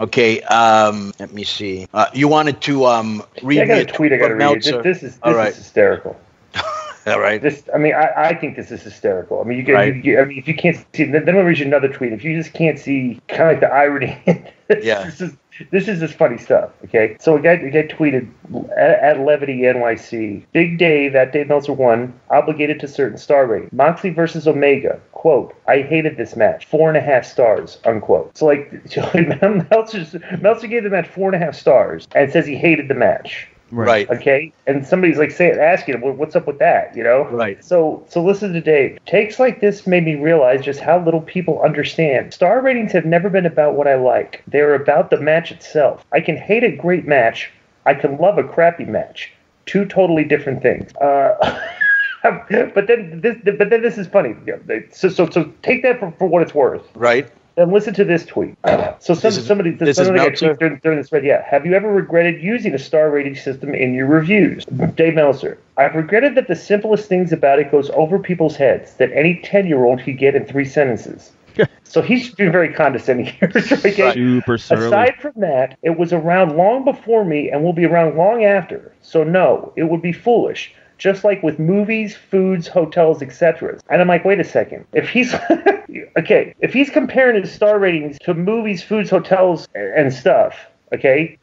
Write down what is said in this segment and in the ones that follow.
Okay, let me see. You wanted to read I got me a tweet I got to read. Meltzer. This is All right. hysterical. All right. I think this is hysterical. I mean, if you can't see, then I'll read you another tweet. If you just can't see kind of like the irony, Yeah. This is just funny stuff. Okay, so a guy tweeted at Levity NYC, Big Dave at Dave Meltzer won, obligated to certain star rating. Moxley versus Omega, quote, I hated this match, 4.5 stars, unquote. So like Meltzer gave the match 4.5 stars and says he hated the match. Right. Okay. And somebody's like asking him, what's up with that? You know? Right. So listen to Dave. Takes like this made me realize just how little people understand. Star ratings have never been about what I like. They're about the match itself. I can hate a great match. I can love a crappy match. Two totally different things. But then this is funny. So take that for what it's worth. Right. Then listen to this tweet. So somebody got tweeted during this thread. Yeah. Have you ever regretted using a star rating system in your reviews? Dave Meltzer. I've regretted that the simplest things about it goes over people's heads that any 10-year-old could get in 3 sentences. So he's being very condescending here. Okay? Super surly. Aside from that, it was around long before me and will be around long after. So no, it would be foolish. Just like with movies, foods, hotels, etc. And I'm like, wait a second. If he's if he's comparing his star ratings to movies, foods, hotels, and stuff, okay,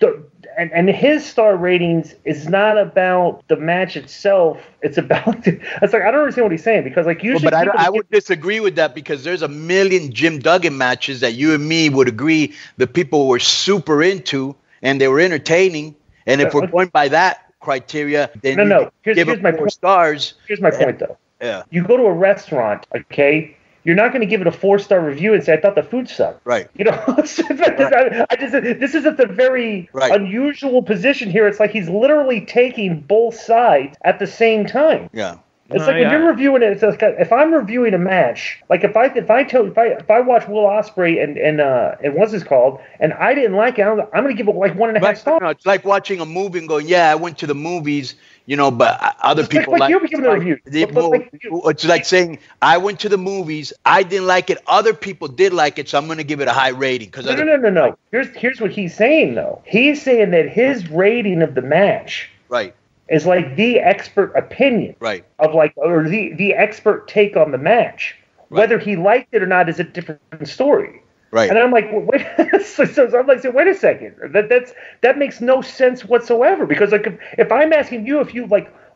and his star ratings is not about the match itself. It's about. It's like I don't understand what he's saying because like usually. But I would disagree with that because there's a million Jim Duggan matches that you and me would agree the people were super into and they were entertaining. And if we're going by that criteria, then here's my 4 stars. Here's my point, though. Yeah. You go to a restaurant, okay? You're not going to give it a 4-star review and say, I thought the food sucked. Right. You know, this is at the very unusual position here. It's like he's literally taking both sides at the same time. Yeah. It's like when you're reviewing it. It's like if I'm reviewing a match, like if I watch Will Ospreay and what's this called, and I didn't like it, I'm going to give it like 1.5 stars. No, it's like watching a movie and going, yeah, I went to the movies, you know, but other people like you're giving a review. It's like saying I went to the movies, I didn't like it, other people did like it, so I'm going to give it a high rating. No. Here's what he's saying though. He's saying that his rating of the match, right, is like the expert opinion, right, of like, or the expert take on the match. Right. Whether he liked it or not is a different story. Right. And I'm like, well, wait. So I'm like, wait a second. That makes no sense whatsoever. Because like, if I'm asking you if you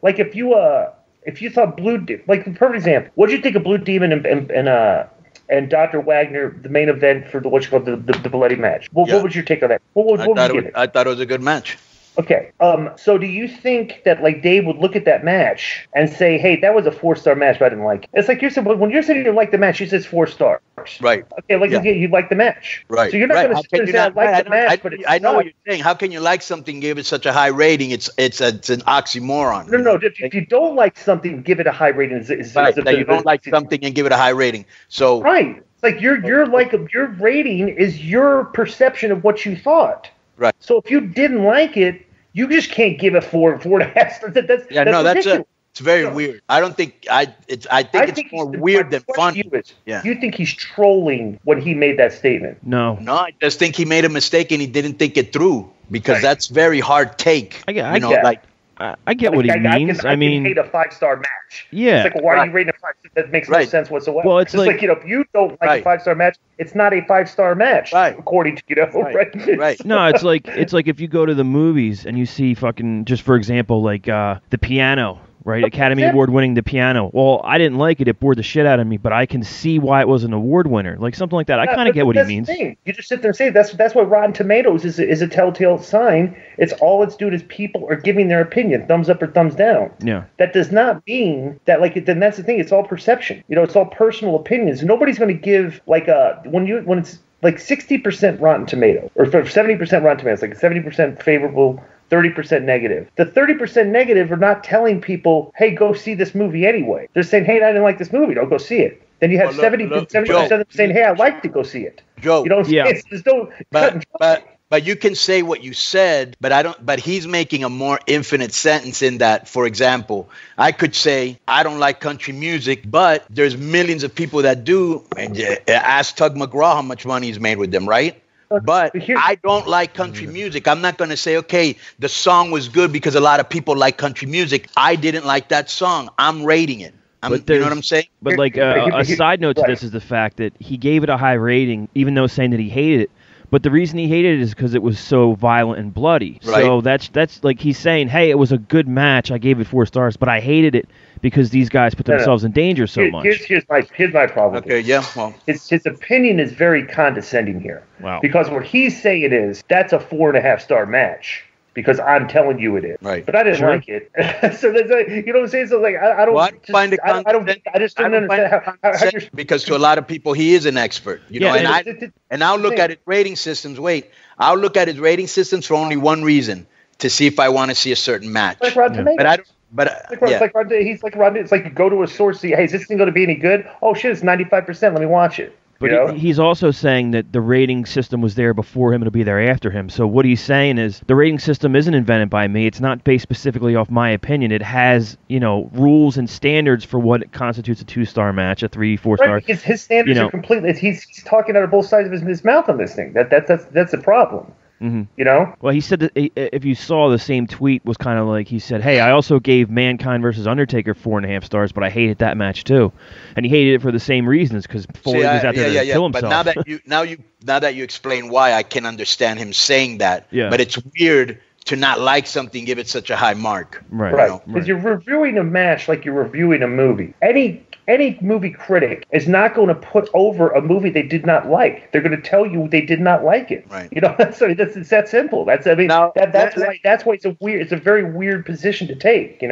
if you thought like the perfect example, what did you think of Blue Demon and Dr. Wagner, the main event for the bloody match? What was your take on that? What would you give it? I thought it was a good match. Okay. So do you think that like Dave would look at that match and say, "Hey, that was a 4-star match, but I didn't like it"? It's like you're saying when you're saying you like the match, you says 4 stars. Right. Okay. Like you like the match. Right. So you're not going to say I like the match, but I know what you're saying. How can you like something, give it such a high rating? It's an oxymoron. No. If you don't like something, give it a high rating. That you don't like something and give it a high rating. So right. It's like your rating is your perception of what you thought. Right. So if you didn't like it, you just can't give it 4.5 stars. It's very weird. I don't think I think it's more weird than funny. You think he's trolling when he made that statement? No, I just think he made a mistake and he didn't think it through because that's very hard take. I get what he means. I mean, hate a 5-star match. Yeah. It's like, why are you rating a 5? That makes no sense whatsoever. Well, it's like if you don't like a 5-star match, it's not a 5-star match, according to right. No, it's like if you go to the movies and you see fucking, just for example, like The Piano. Right, Academy Award winning The Piano. Well, I didn't like it. It bored the shit out of me, but I can see why it was an award winner. Like something like that. I kind of get what he means. You just sit there and say that's what Rotten Tomatoes is a telltale sign. It's all it's doing is people are giving their opinion, thumbs up or thumbs down. Yeah. That does not mean that then that's the thing. It's all perception. You know, it's all personal opinions. Nobody's going to give like when it's like 60% Rotten Tomatoes or 70% Rotten Tomatoes, like 70% favorable, 30% negative. The 30% negative are not telling people, hey, go see this movie anyway. They're saying, hey, I didn't like this movie. Don't go see it. Then you have 70% of them saying, hey, I'd like to go see it. Joe. You know, there's no but you can say what you said, but he's making a more infinite sentence in that. For example, I could say, I don't like country music, but there's millions of people that do. And ask Tug McGraw how much money he's made with them, right? But I don't like country music. I'm not going to say, okay, the song was good because a lot of people like country music. I didn't like that song. I'm rating it. You know what I'm saying? But like a side note to this is the fact that he gave it a high rating, even though saying that he hated it. But the reason he hated it is because it was so violent and bloody. Right. So that's like he's saying, hey, it was a good match. I gave it 4 stars, but I hated it because these guys put themselves in danger so much. Here's my problem. Okay, yeah. Well, his opinion is very condescending here. Wow. Because what he's saying is that's a 4.5-star match. Because I'm telling you it is, right? But I didn't like it. So that's like, you know what I'm saying. So like I don't find it. I just don't understand how you're... Because to a lot of people he is an expert, you know. And I'll look at his rating systems. I'll look at his rating systems for only one reason: to see if I want to see a certain match. Like Rotten Tomatoes. But I don't. But he's like Rodney. It's like you go to a source, see, hey, is this thing going to be any good? Oh shit, it's 95%. Let me watch it. But he's also saying that the rating system was there before him, it'll be there after him. So what he's saying is the rating system isn't invented by me. It's not based specifically off my opinion. It has, rules and standards for what constitutes a 2-star match, a 3, 4 star. Because his standards are completely. He's talking out of both sides of his mouth on this thing. That's the problem. Mm-hmm. Well, he said that if you saw the same tweet was kind of like he said, "Hey, I also gave Mankind versus Undertaker 4.5 stars, but I hated that match too," and he hated it for the same reasons because Foley was out there to kill himself. But now that you explain why, I can understand him saying that. Yeah. But it's weird to not like something, give it such a high mark. Right. Because you're reviewing a match like you're reviewing a movie. Any movie critic is not going to put over a movie they did not like. They're going to tell you they did not like it. Right. It's that simple. That's why it's a very weird position to take.